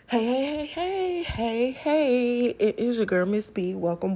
Hey, it is your girl, Miss B. Welcome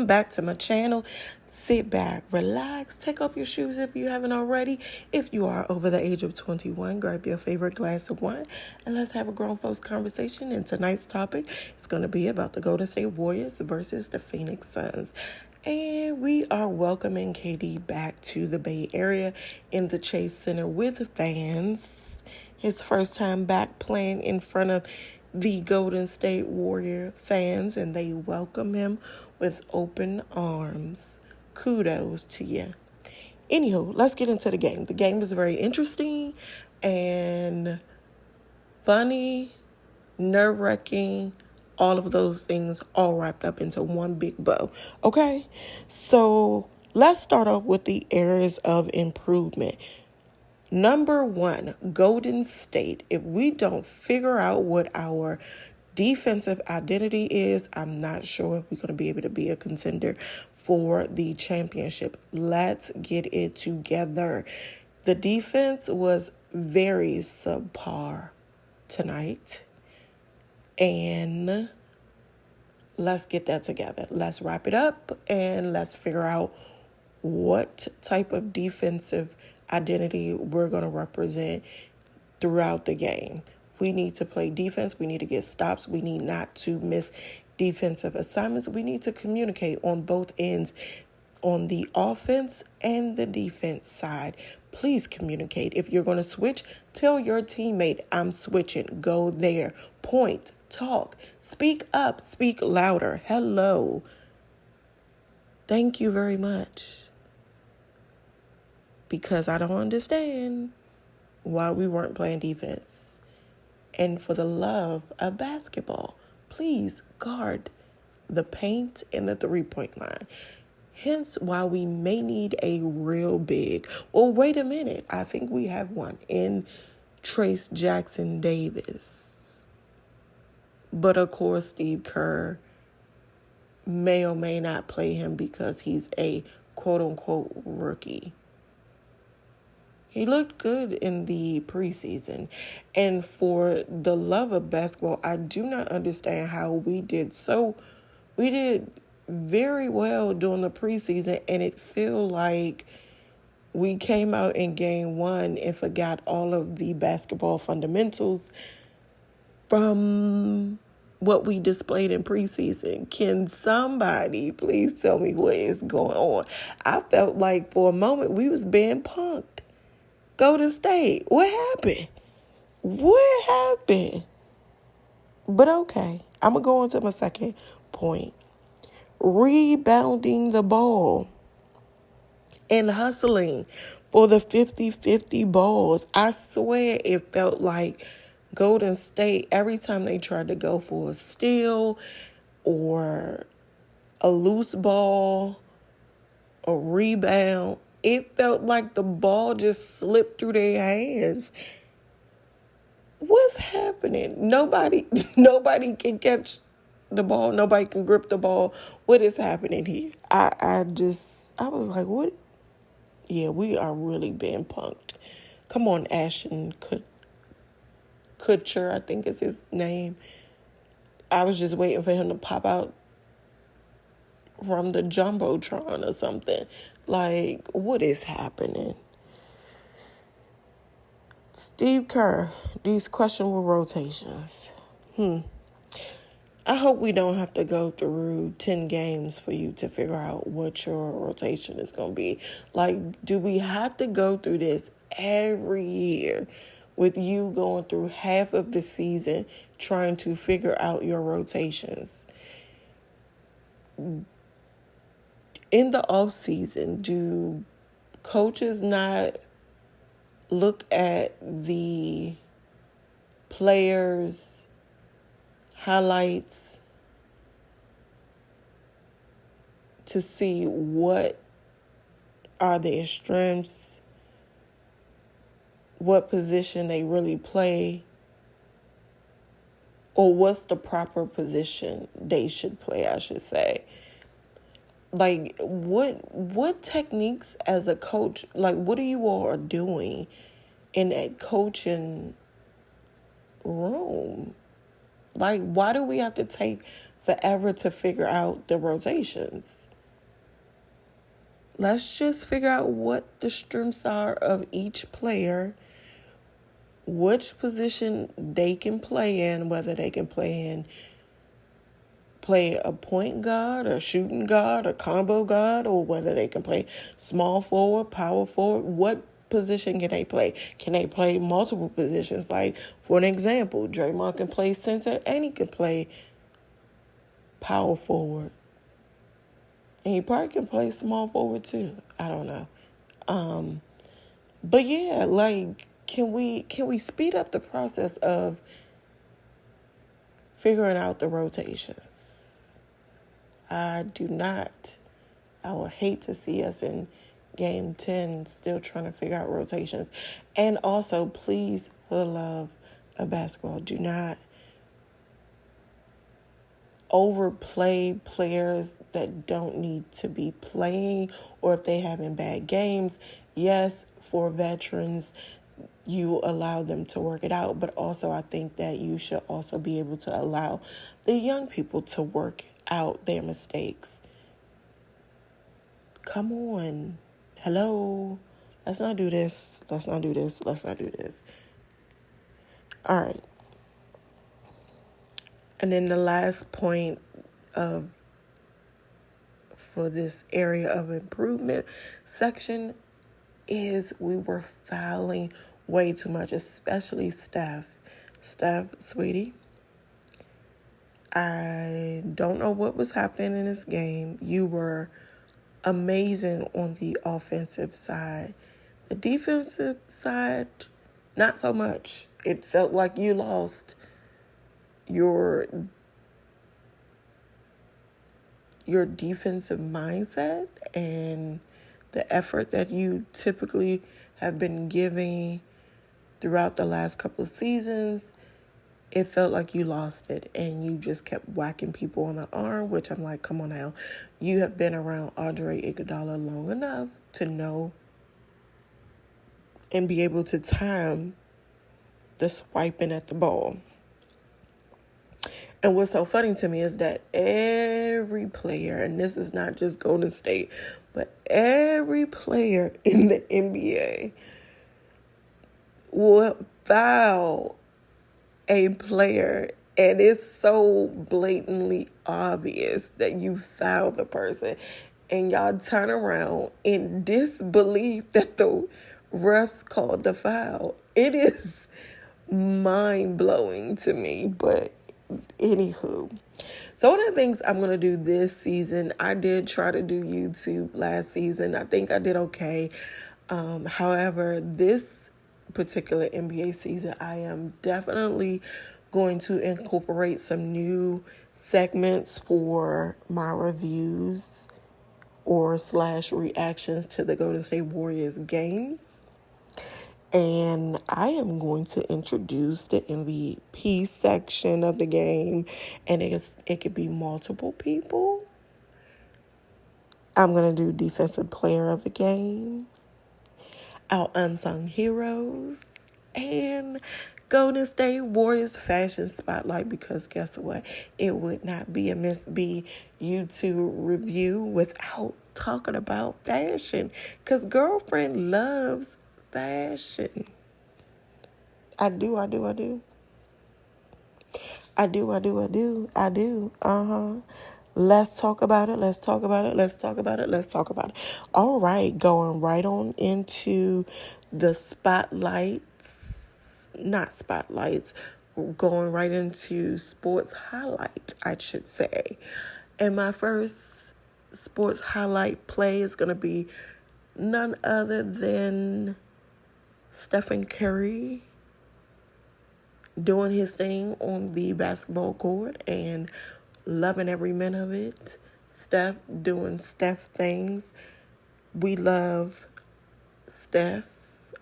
back to my channel. Sit back, relax, take off your shoes if you haven't already. If you are over the age of 21, grab your favorite glass of wine and let's have a grown folks conversation. And tonight's topic is going to be about the Golden State Warriors versus the Phoenix Suns. And we are welcoming KD back to the Bay Area in the Chase Center with fans. His first time back playing in front of the Golden State Warrior fans, and they welcome him with open arms. Kudos to you. Anywho, let's get into the game. The game was very interesting and funny, nerve-wracking, all of those things all wrapped up into one big bow. Okay? So let's start off with the areas of improvement. Number one, Golden State. If we don't figure out what our defensive identity is, I'm not sure if we're going to be able to be a contender for the championship. Let's get it together. The defense was very subpar tonight. And let's get that together. Let's wrap it up and let's figure out what type of defensive identity we're going to represent throughout the game. We need to play defense. We need to get stops. We need not to miss defensive assignments. We need to communicate on both ends, on the offense and the defense side. Please communicate. If you're going to switch, tell your teammate, I'm switching. Go there. Point. Talk. Speak up. Speak louder. Hello. Thank you very much. Because I don't understand why we weren't playing defense. And for the love of basketball, please guard the paint and the three-point line. Hence why we may need a real big. Well, wait a minute. I think we have one in Trace Jackson Davis. But of course, Steve Kerr may or may not play him because he's a quote-unquote rookie. He looked good in the preseason. And for the love of basketball, I do not understand how we did very well during the preseason, and it feel like we came out in game one and forgot all of the basketball fundamentals from what we displayed in preseason. Can somebody please tell me what is going on? I felt like for a moment we was being punked. Golden State. What happened? But okay, I'm going to go on to my second point. Rebounding the ball and hustling for the 50-50 balls. I swear it felt like Golden State, every time they tried to go for a steal or a loose ball, a rebound, it felt like the ball just slipped through their hands. What's happening? Nobody can catch the ball. Nobody can grip the ball. What is happening here? I was like, what? Yeah, we are really being punked. Come on, Ashton Kutcher, I think is his name. I was just waiting for him to pop out from the Jumbotron or something. Like, what is happening? Steve Kerr, these questionable rotations. I hope we don't have to go through 10 games for you to figure out what your rotation is going to be. Like, do we have to go through this every year with you going through half of the season trying to figure out your rotations? In the off season, do coaches not look at the players' highlights to see what are their strengths, what position they really play, or what's the proper position they should play, I should say? Like, what techniques as a coach, like, what are you all are doing in that coaching room. Like, why do we have to take forever to figure out the rotations? Let's just figure out what the strengths are of each player, which position they can play in, whether they can play a point guard, a shooting guard, a combo guard, or whether they can play small forward, power forward. What position can they play? Can they play multiple positions? Like, for an example, Draymond can play center and he can play power forward. And he probably can play small forward too. I don't know. But yeah, like, can we speed up the process of figuring out the rotations? I do not. I would hate to see us in game 10 still trying to figure out rotations. And also, please, for the love of basketball, do not overplay players that don't need to be playing, or if they having bad games. Yes, for veterans, you allow them to work it out, but also I think that you should also be able to allow the young people to work out their mistakes. Come on. Hello. Let's not do this. Let's not do this. Let's not do this. All right. And then the last point for this area of improvement section is we were fouling way too much, especially Steph. Steph, sweetie, I don't know what was happening in this game. You were amazing on the offensive side. The defensive side, not so much. It felt like you lost your defensive mindset and the effort that you typically have been giving throughout the last couple of seasons. It felt like you lost it and you just kept whacking people on the arm, which I'm like, come on now. You have been around Andre Iguodala long enough to know and be able to time the swiping at the ball. And what's so funny to me is that every player, and this is not just Golden State, but every player in the NBA will foul a player, and it's so blatantly obvious that you foul the person, and y'all turn around in disbelief that the refs called the foul. It is mind-blowing to me, but anywho. So one of the things I'm going to do this season, I did try to do YouTube last season. I think I did okay. However, this particular NBA season, I am definitely going to incorporate some new segments for my reviews or / reactions to the Golden State Warriors games. And I am going to introduce the MVP section of the game, and it could be multiple people. I'm going to do defensive player of the game, our unsung heroes, and Golden State Warriors fashion spotlight, because guess what? It would not be a Miss B YouTube review without talking about fashion, because girlfriend loves fashion. I do. Let's talk about it. All right, going right on into the going right into sports highlight, I should say. And my first sports highlight play is going to be none other than Stephen Curry doing his thing on the basketball court and loving every minute of it. Steph doing Steph things. We love Steph.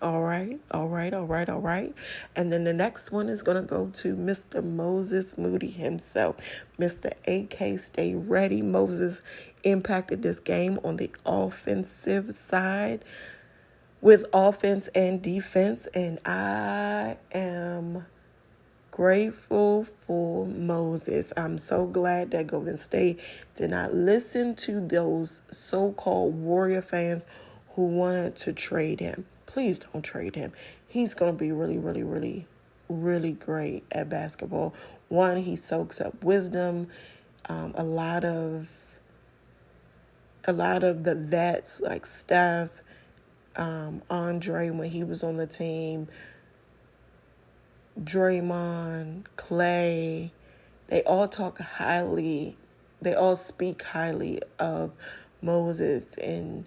All right. And then the next one is going to go to Mr. Moses Moody himself. Mr. AK, stay ready. Moses impacted this game on the offensive side with offense and defense, and I am Grateful for Moses. I'm so glad that Golden State did not listen to those so-called Warrior fans who wanted to trade him. Please don't trade him. He's going to be really, really, really, really great at basketball. One, he soaks up wisdom. A lot of the vets like Steph, Andre when he was on the team, Draymond, Clay, they all speak highly of Moses and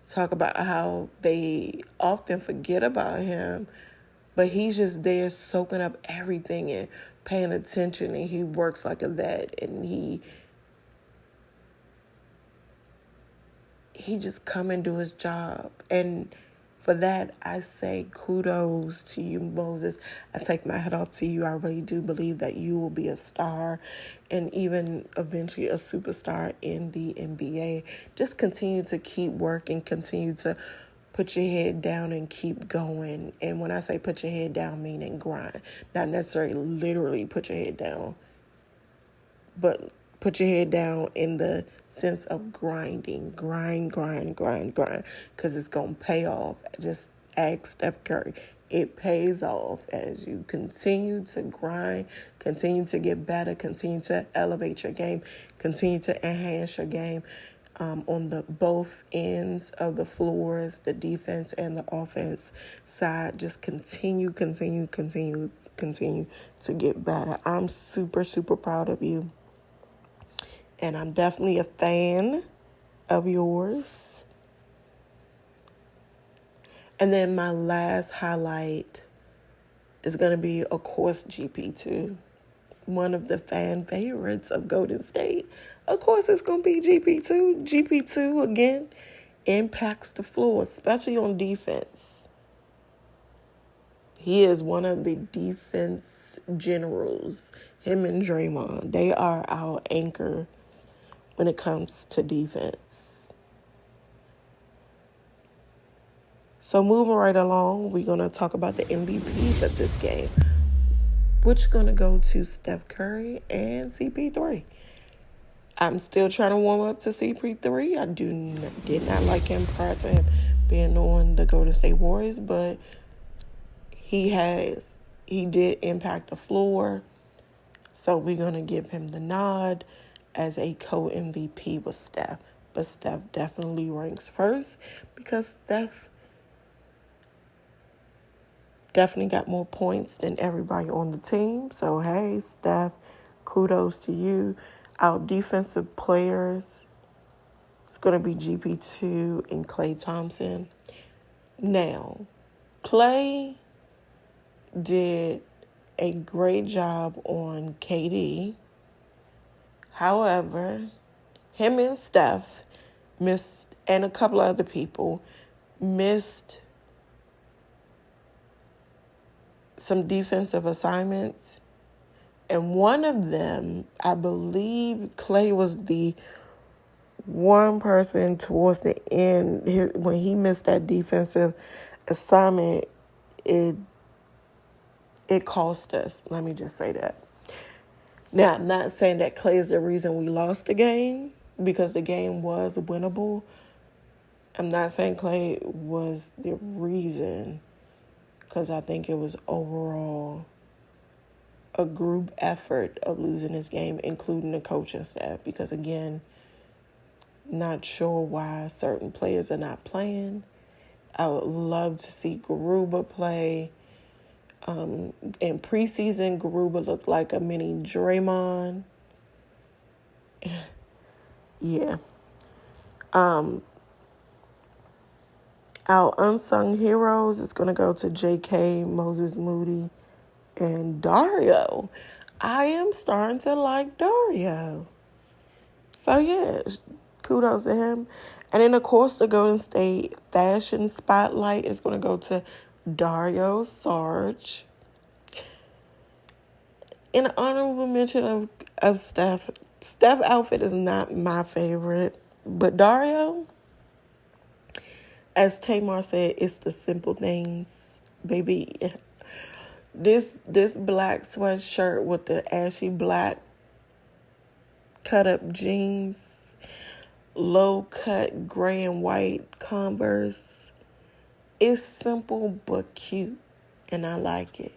talk about how they often forget about him, but he's just there soaking up everything and paying attention, and he works like a vet, and he just come and do his job. And for that, I say kudos to you, Moses. I take my hat off to you. I really do believe that you will be a star and even eventually a superstar in the NBA. Just continue to keep working, continue to put your head down and keep going. And when I say put your head down, meaning grind. Not necessarily literally put your head down, but put your head down in the sense of grinding. Grind, because it's going to pay off. Just ask Steph Curry. It pays off as you continue to grind, continue to get better, continue to elevate your game, continue to enhance your game on the both ends of the floors, the defense and the offense side. Just continue to get better. I'm super, super proud of you. And I'm definitely a fan of yours. And then my last highlight is going to be, of course, GP2. One of the fan favorites of Golden State. Of course, it's going to be GP2. GP2, again, impacts the floor, especially on defense. He is one of the defense generals. Him and Draymond, they are our anchor when it comes to defense. So moving right along, we're going to talk about the MVPs of this game, which is going to go to Steph Curry and CP3. I'm still trying to warm up to CP3. I did not like him prior to him being on the Golden State Warriors, but he did impact the floor. So we're going to give him the nod as a co-MVP with Steph. But Steph definitely ranks first because Steph definitely got more points than everybody on the team. So, hey, Steph, kudos to you. Our defensive players, it's going to be GP2 and Klay Thompson. Now, Klay did a great job on KD. However, him and Steph missed, and a couple of other people missed some defensive assignments. And one of them, I believe Klay was the one person towards the end, when he missed that defensive assignment, it cost us. Let me just say that. Now, I'm not saying that Klay is the reason we lost the game, because the game was winnable. I'm not saying Klay was the reason, because I think it was overall a group effort of losing this game, including the coaching staff, because, again, not sure why certain players are not playing. I would love to see Garuba play. In preseason, Garuba looked like a mini Draymond. Yeah. Our unsung heroes is going to go to JK, Moses Moody, and Dario. I am starting to like Dario. So, yeah, kudos to him. And then, of course, the Golden State fashion spotlight is going to go to Dario Sarge. In honorable mention of Steph. Steph's outfit is not my favorite, but Dario, as Tamar said, it's the simple things, baby. This black sweatshirt with the ashy black cut up jeans, low cut gray and white Converse. It's simple but cute, and I like it.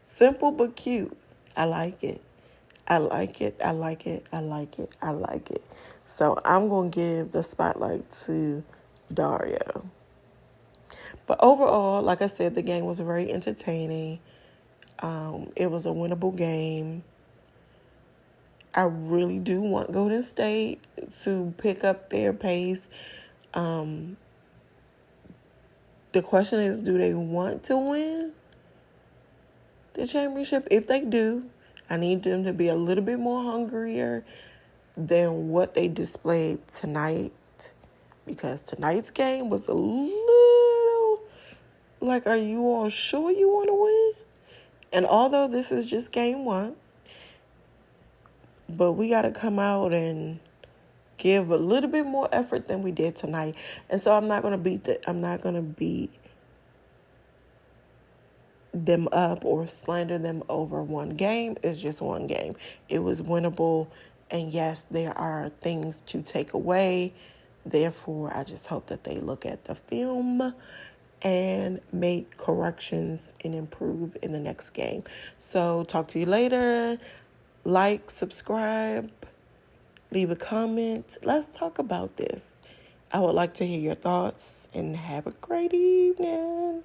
Simple but cute. I like it. I like it. I like it. I like it. I like it. So I'm going to give the spotlight to Dario. But overall, like I said, the game was very entertaining. It was a winnable game. I really do want Golden State to pick up their pace. The question is, do they want to win the championship? If they do, I need them to be a little bit more hungrier than what they displayed tonight. Because tonight's game was a little like, are you all sure you want to win? And although this is just game one, but we got to come out and give a little bit more effort than we did tonight. And so I'm not going to beat them up or slander them over one game. It's just one game. It was winnable. And yes, there are things to take away. Therefore, I just hope that they look at the film and make corrections and improve in the next game. So talk to you later. Like, subscribe, leave a comment. Let's talk about this. I would like to hear your thoughts, and have a great evening.